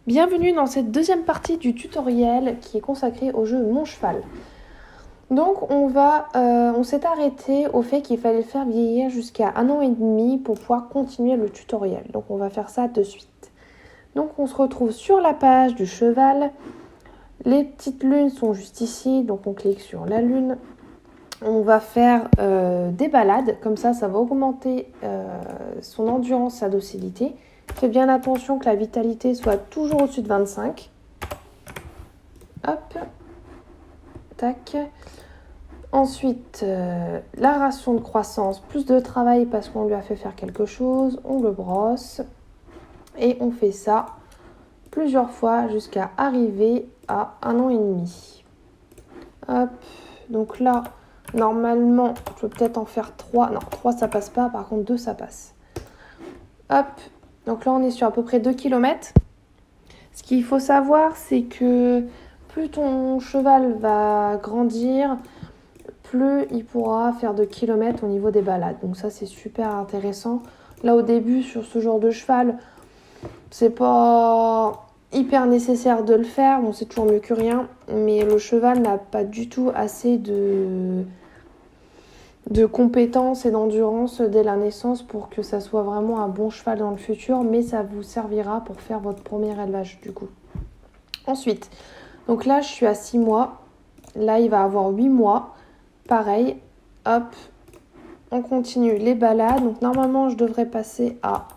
Bienvenue dans cette deuxième partie du tutoriel qui est consacrée au jeu Mon Cheval. Donc on s'est arrêté au fait qu'il fallait le faire vieillir jusqu'à 1 an et demi pour pouvoir continuer le tutoriel. Donc on va faire ça de suite. Donc on se retrouve sur la page du cheval. Les petites lunes sont juste ici, donc on clique sur la lune. On va faire des balades, comme ça va augmenter son endurance, sa docilité. Fais bien attention que la vitalité soit toujours au-dessus de 25. Hop, tac. Ensuite, la ration de croissance, plus de travail parce qu'on lui a fait faire quelque chose. On le brosse et on fait ça plusieurs fois jusqu'à arriver à 1 an et demi. Hop, donc là, normalement, je peux peut-être en faire 3. Non, 3 ça passe pas, par contre 2 ça passe. Hop, donc là on est sur à peu près 2 km. Ce qu'il faut savoir, c'est que plus ton cheval va grandir, plus il pourra faire de kilomètres au niveau des balades. Donc ça c'est super intéressant. Là au début sur ce genre de cheval, c'est pas hyper nécessaire de le faire. Bon, c'est toujours mieux que rien, mais le cheval n'a pas du tout assez de compétences et d'endurance dès la naissance pour que ça soit vraiment un bon cheval dans le futur, mais ça vous servira pour faire votre premier élevage du coup. Ensuite, donc là je suis à 6 mois, là il va avoir 8 mois, pareil, hop, on continue les balades, donc normalement je devrais passer à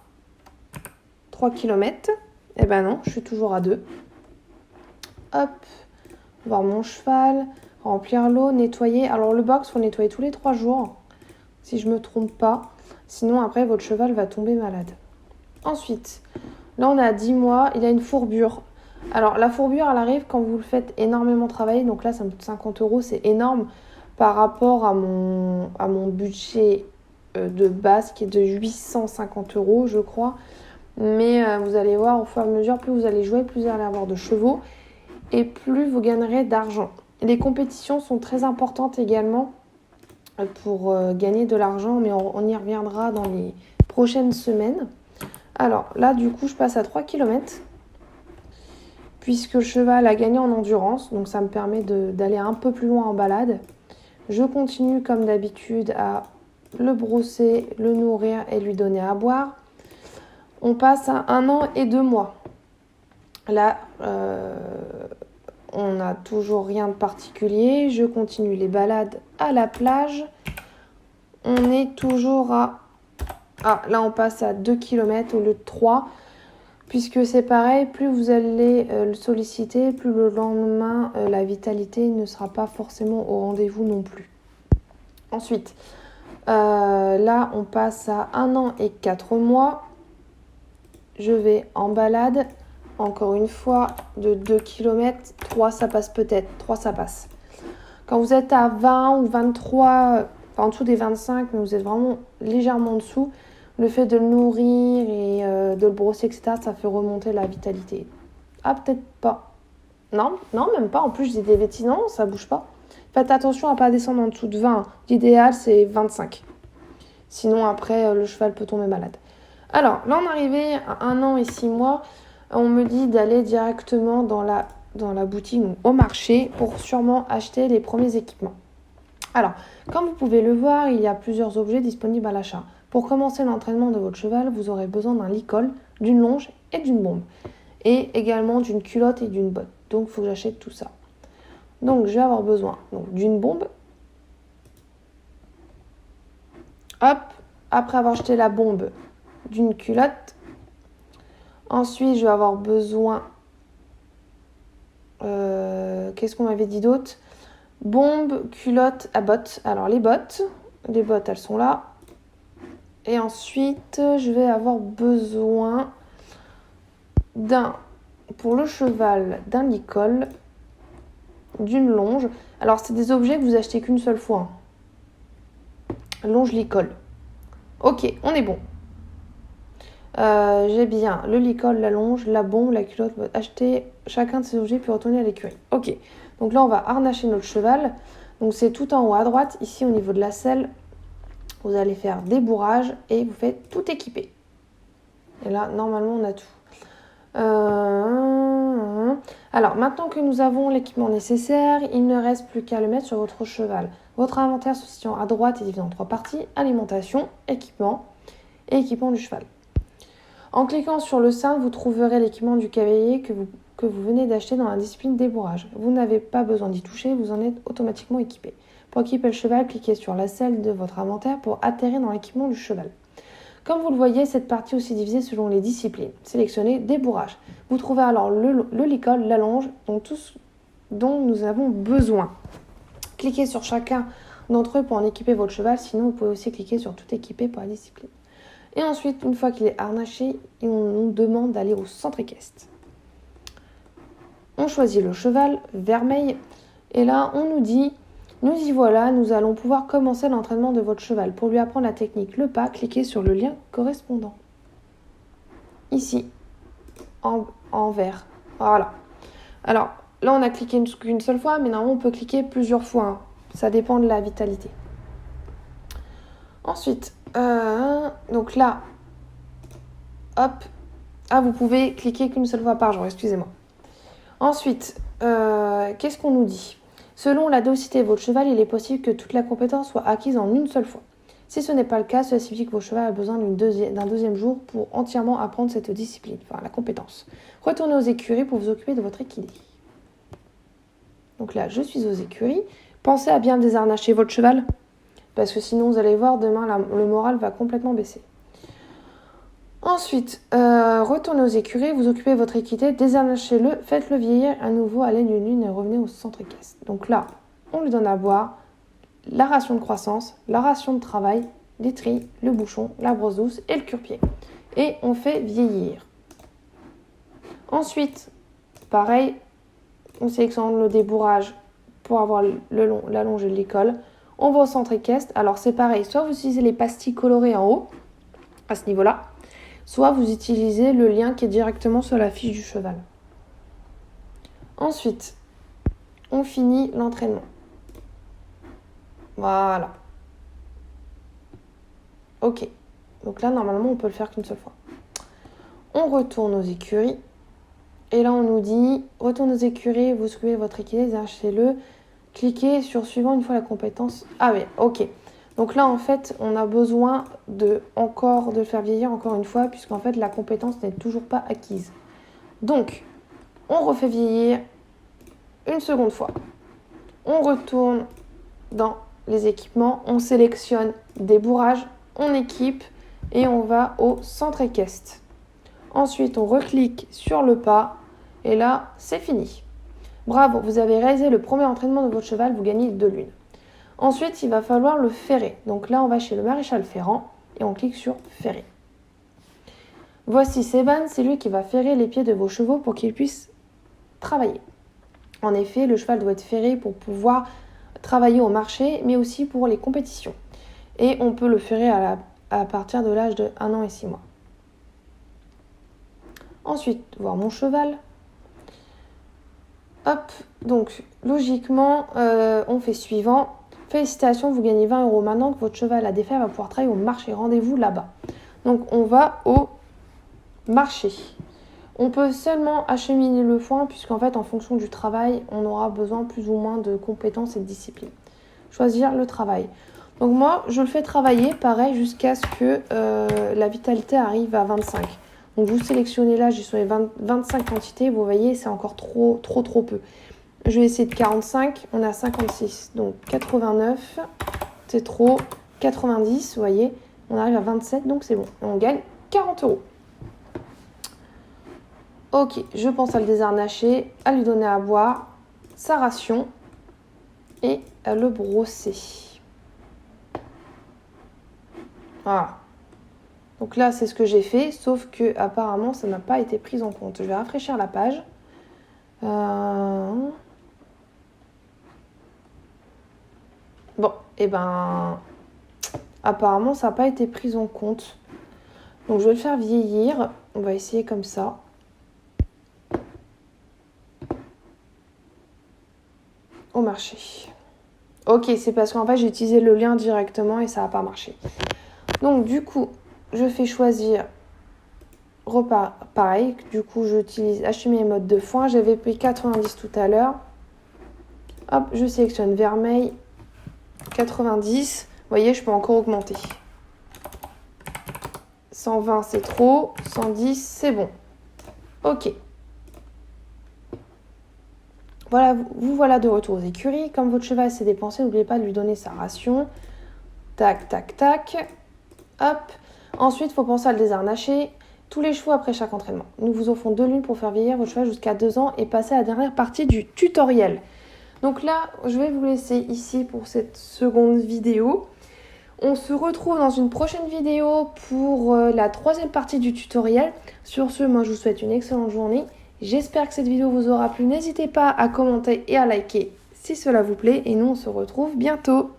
3 km, et ben non, je suis toujours à 2. Hop, voir mon cheval, remplir l'eau, nettoyer. Alors le box, il faut nettoyer tous les 3 jours, si je ne me trompe pas. Sinon, après, votre cheval va tomber malade. Ensuite, là, on est à 10 mois, il a une fourbure. Alors, la fourbure, elle arrive quand vous le faites énormément travailler. Donc là, ça me coûte 50 €, c'est énorme par rapport à mon budget de base qui est de 850 €, je crois. Mais vous allez voir, au fur et à mesure, plus vous allez jouer, plus vous allez avoir de chevaux et plus vous gagnerez d'argent. Les compétitions sont très importantes également pour gagner de l'argent, mais on y reviendra dans les prochaines semaines. Alors là, du coup, je passe à 3 km puisque le cheval a gagné en endurance, donc ça me permet d'aller un peu plus loin en balade. Je continue comme d'habitude à le brosser, le nourrir et lui donner à boire. On passe à 1 an et 2 mois. Là, on n'a toujours rien de particulier. Je continue les balades à la plage. On est toujours à... Ah, là on passe à 2 km au lieu de 3. Puisque c'est pareil, plus vous allez le solliciter, plus le lendemain, la vitalité ne sera pas forcément au rendez-vous non plus. Ensuite, là on passe à 1 an et 4 mois. Je vais en balade. Encore une fois, de 2 km, 3 ça passe peut-être, 3 ça passe. Quand vous êtes à 20 ou 23, en dessous des 25, mais vous êtes vraiment légèrement en dessous, le fait de le nourrir et de le brosser, etc., ça fait remonter la vitalité. Ah, peut-être pas. Non, même pas. En plus, je dis des bêtises. Non, ça bouge pas. Faites attention à ne pas descendre en dessous de 20. L'idéal, c'est 25. Sinon, après, le cheval peut tomber malade. Alors, là, on est arrivé à 1 an et 6 mois. On me dit d'aller directement dans la boutique, donc au marché, pour sûrement acheter les premiers équipements. Alors, comme vous pouvez le voir, il y a plusieurs objets disponibles à l'achat. Pour commencer l'entraînement de votre cheval, vous aurez besoin d'un licol, d'une longe et d'une bombe. Et également d'une culotte et d'une botte. Donc, il faut que j'achète tout ça. Donc, je vais avoir besoin d'une bombe. Hop, après avoir acheté la bombe, d'une culotte. Ensuite, je vais avoir besoin... qu'est-ce qu'on m'avait dit d'autre ? Bombe, culotte à bottes. Alors, les bottes, elles sont là. Et ensuite, je vais avoir besoin pour le cheval, d'un licol, d'une longe. Alors, c'est des objets que vous achetez qu'une seule fois. Longe, licol. Ok, on est bon. J'ai bien le licol, la longe, la bombe, la culotte. Acheter chacun de ces objets puis retourner à l'écurie. Ok, donc là, on va harnacher notre cheval. Donc, c'est tout en haut à droite, ici au niveau de la selle. Vous allez faire des bourrages et vous faites tout équiper. Et là, normalement, on a tout. Alors, maintenant que nous avons l'équipement nécessaire, il ne reste plus qu'à le mettre sur votre cheval. Votre inventaire se situant à droite est divisé en 3 parties, alimentation, équipement et équipement du cheval. En cliquant sur le sein, vous trouverez l'équipement du cavalier que vous venez d'acheter dans la discipline débourrage. Vous n'avez pas besoin d'y toucher, vous en êtes automatiquement équipé. Pour équiper le cheval, cliquez sur la selle de votre inventaire pour atterrir dans l'équipement du cheval. Comme vous le voyez, cette partie est aussi divisée selon les disciplines. Sélectionnez débourrage. Vous trouvez alors le licol, la longe, donc tout ce dont nous avons besoin. Cliquez sur chacun d'entre eux pour en équiper votre cheval, sinon vous pouvez aussi cliquer sur tout équiper pour la discipline. Et ensuite, une fois qu'il est harnaché, on nous demande d'aller au centre équestre. On choisit le cheval, vermeil, et là on nous dit, nous y voilà, nous allons pouvoir commencer l'entraînement de votre cheval. Pour lui apprendre la technique le pas, cliquez sur le lien correspondant. Ici, en vert. Voilà. Alors, là on a cliqué qu'une seule fois, mais normalement on peut cliquer plusieurs fois. Hein. Ça dépend de la vitalité. Ensuite, donc là, hop. Ah, vous pouvez cliquer qu'une seule fois par jour, excusez-moi. Ensuite, qu'est-ce qu'on nous dit ? Selon la docilité de votre cheval, il est possible que toute la compétence soit acquise en une seule fois. Si ce n'est pas le cas, cela signifie que votre cheval a besoin d'un deuxième jour pour entièrement apprendre cette discipline, enfin la compétence. Retournez aux écuries pour vous occuper de votre équidé. Donc là, je suis aux écuries. Pensez à bien désharnacher votre cheval, parce que sinon, vous allez voir, demain, le moral va complètement baisser. Ensuite, retournez aux écuries, vous occupez de votre équidé, désharnachez-le, faites-le vieillir à nouveau à l'aide d'une lune et revenez au centre équestre. Donc là, on lui donne à boire la ration de croissance, la ration de travail, les trilles, le bouchon, la brosse douce et le cure-pied. Et on fait vieillir. Ensuite, pareil, on sélectionne le débourrage pour avoir la longe de l'école. On va au centre équestre. Alors c'est pareil, soit vous utilisez les pastilles colorées en haut, à ce niveau-là, soit vous utilisez le lien qui est directement sur la fiche du cheval. Ensuite, on finit l'entraînement. Voilà. Ok. Donc là, normalement, on peut le faire qu'une seule fois. On retourne aux écuries. Et là, on nous dit, retourne aux écuries, vous suivez votre équidé, achetez-le. Cliquez sur suivant une fois la compétence. Ah oui, ok. Donc là, en fait, on a besoin de le faire vieillir encore une fois, puisqu'en fait, la compétence n'est toujours pas acquise. Donc, on refait vieillir une seconde fois. On retourne dans les équipements, on sélectionne débourrage, on équipe et on va au centre équestre. Ensuite, on reclique sur le pas et là, c'est fini. Bravo, vous avez réalisé le premier entraînement de votre cheval, vous gagnez 2 lunes. Ensuite, il va falloir le ferrer. Donc là, on va chez le maréchal ferrant et on clique sur ferrer. Voici Seban, c'est lui qui va ferrer les pieds de vos chevaux pour qu'ils puissent travailler. En effet, le cheval doit être ferré pour pouvoir travailler au marché, mais aussi pour les compétitions. Et on peut le ferrer à partir de l'âge de 1 an et 6 mois. Ensuite, voir mon cheval. Hop, donc logiquement, on fait suivant. Félicitations, vous gagnez 20 €. Maintenant que votre cheval a défait, il va pouvoir travailler au marché. Rendez-vous là-bas. Donc on va au marché. On peut seulement acheminer le foin puisqu'en fait, en fonction du travail, on aura besoin plus ou moins de compétences et de discipline. Choisir le travail. Donc moi, je le fais travailler, pareil, jusqu'à ce que la vitalité arrive à 25. Donc vous sélectionnez là, j'ai sur les 25 quantités. Vous voyez, c'est encore trop peu. Je vais essayer de 45, on a 56. Donc 89, c'est trop. 90, vous voyez, on arrive à 27, donc c'est bon. On gagne 40 €. Ok, je pense à le désharnacher, à lui donner à boire, sa ration et à le brosser. Voilà. Donc là, c'est ce que j'ai fait, sauf que apparemment, ça n'a pas été pris en compte. Je vais rafraîchir la page. Bon, et apparemment, ça n'a pas été pris en compte. Donc, je vais le faire vieillir. On va essayer comme ça. Au marché. Ok, c'est parce qu'en fait, j'ai utilisé le lien directement et ça n'a pas marché. Donc, du coup, je fais choisir pareil, du coup j'utilise acheter mode de foin. J'avais pris 90 tout à l'heure. Hop, je sélectionne vermeil, 90. Vous voyez, je peux encore augmenter. 120 c'est trop, 110 c'est bon. Ok. Voilà, vous voilà de retour aux écuries. Comme votre cheval s'est dépensé, n'oubliez pas de lui donner sa ration. Tac, tac, tac. Hop. Ensuite, il faut penser à le désharnacher tous les chevaux après chaque entraînement. Nous vous offrons 2 lunes pour faire vieillir votre cheval jusqu'à 2 ans et passer à la dernière partie du tutoriel. Donc là, je vais vous laisser ici pour cette seconde vidéo. On se retrouve dans une prochaine vidéo pour la 3e partie du tutoriel. Sur ce, moi je vous souhaite une excellente journée. J'espère que cette vidéo vous aura plu. N'hésitez pas à commenter et à liker si cela vous plaît. Et nous, on se retrouve bientôt.